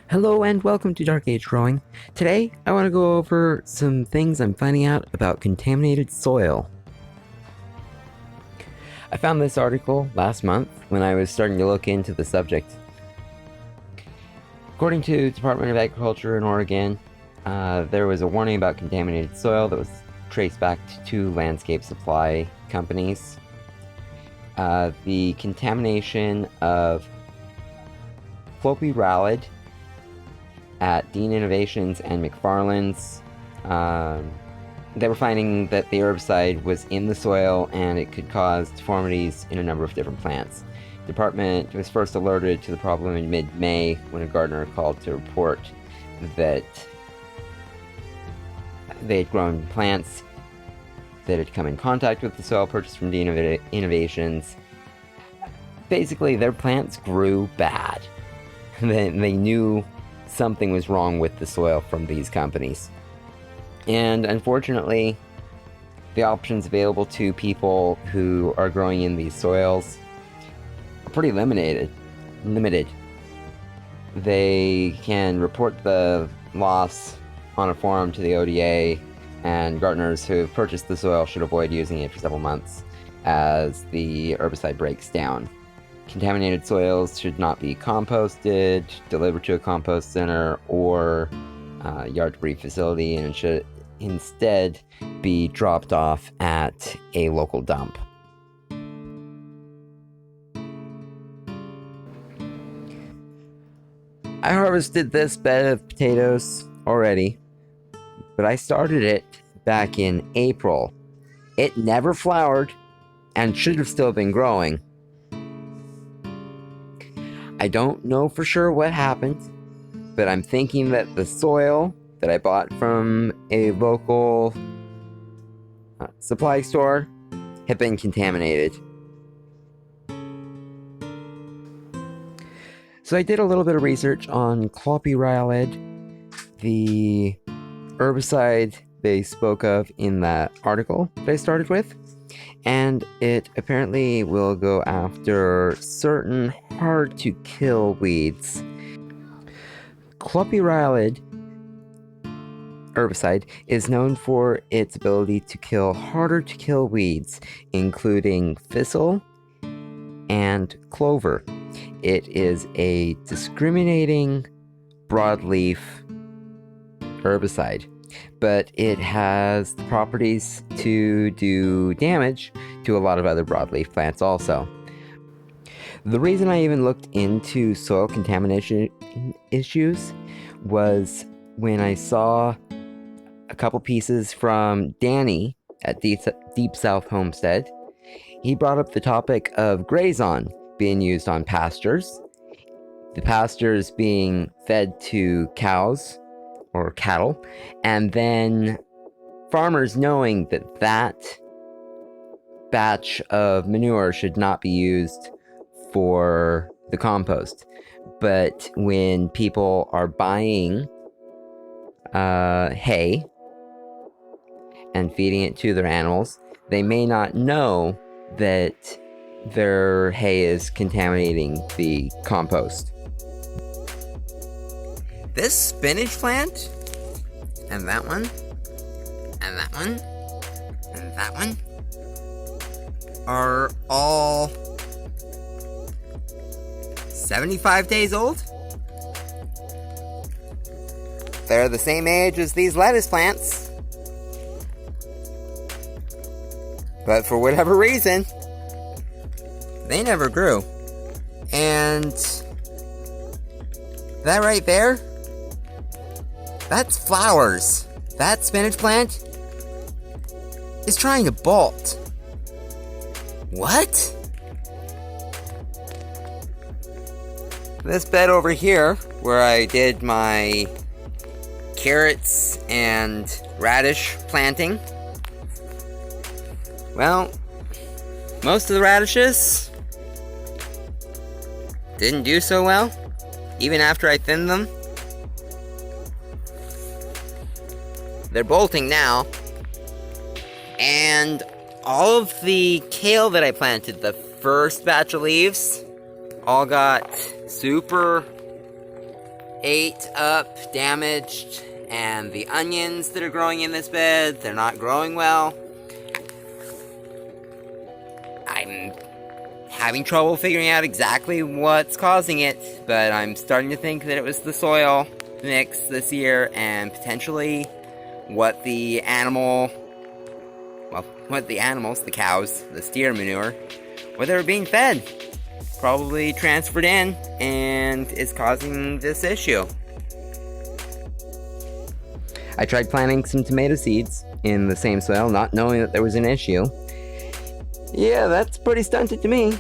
Hello and welcome to Dark Age Growing. Today, I want to go over some things I'm finding out about contaminated soil. I found this article last month when I was starting to look into the subject. According to the Department of Agriculture in Oregon, there was a warning about contaminated soil that was traced back to two landscape supply companies. The contamination of Floppy Rallid at Dean Innovations and McFarland's, they were finding that the herbicide was in the soil and it could cause deformities in a number of different plants. The department was first alerted to the problem in mid-May when a gardener called to report that they had grown plants that had come in contact with the soil purchased from Dean Innovations. Basically, their plants grew bad. They knew something was wrong with the soil from these companies. And unfortunately, the options available to people who are growing in these soils are pretty limited. They can report the loss on a forum to the ODA, and gardeners who have purchased the soil should avoid using it for several months as the herbicide breaks down. Contaminated soils should not be composted, delivered to a compost center, or yard debris facility, and it should instead be dropped off at a local dump. I harvested this bed of potatoes already, but I started it back in April. It never flowered and should have still been growing. I don't know for sure what happened, but I'm thinking that the soil that I bought from a local supply store had been contaminated. So I did a little bit of research on Floppy Rallid, the herbicide they spoke of in that article that I started with, and it apparently will go after certain hard-to-kill weeds. Floppy Rallid herbicide is known for its ability to kill harder-to-kill weeds, including thistle and clover. It is a discriminating broadleaf herbicide, but it has the properties to do damage to a lot of other broadleaf plants also. The reason I even looked into soil contamination issues was when I saw a couple pieces from Danny at Deep South Homestead. He brought up the topic of Grazon being used on pastures, the pastures being fed to cows or cattle, and then farmers knowing that that batch of manure should not be used for the compost. But when people are buying hay and feeding it to their animals, they may not know that their hay is contaminating the compost. This spinach plant, and that one, and that one, and that one, are all 75 days old. They're the same age as these lettuce plants, but for whatever reason, they never grew. And that right there, that's flowers. That spinach plant is trying to bolt. What? This bed over here, where I did my carrots and radish planting, well, most of the radishes didn't do so well, even after I thinned them. They're bolting now, and all of the kale that I planted, the first batch of leaves, all got super ate up, damaged, and the onions that are growing in this bed, they're not growing well. I'm having trouble figuring out exactly what's causing it, but I'm starting to think that it was the soil mix this year and potentially what the animals, the cows, the steer manure, what they were being fed, probably transferred in and is causing this issue. I tried planting some tomato seeds in the same soil, not knowing that there was an issue. Yeah, that's pretty stunted to me.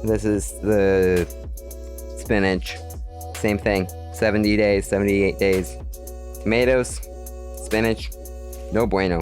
This is the spinach. Same thing. 70 days, 78 days. Tomatoes, spinach, no bueno.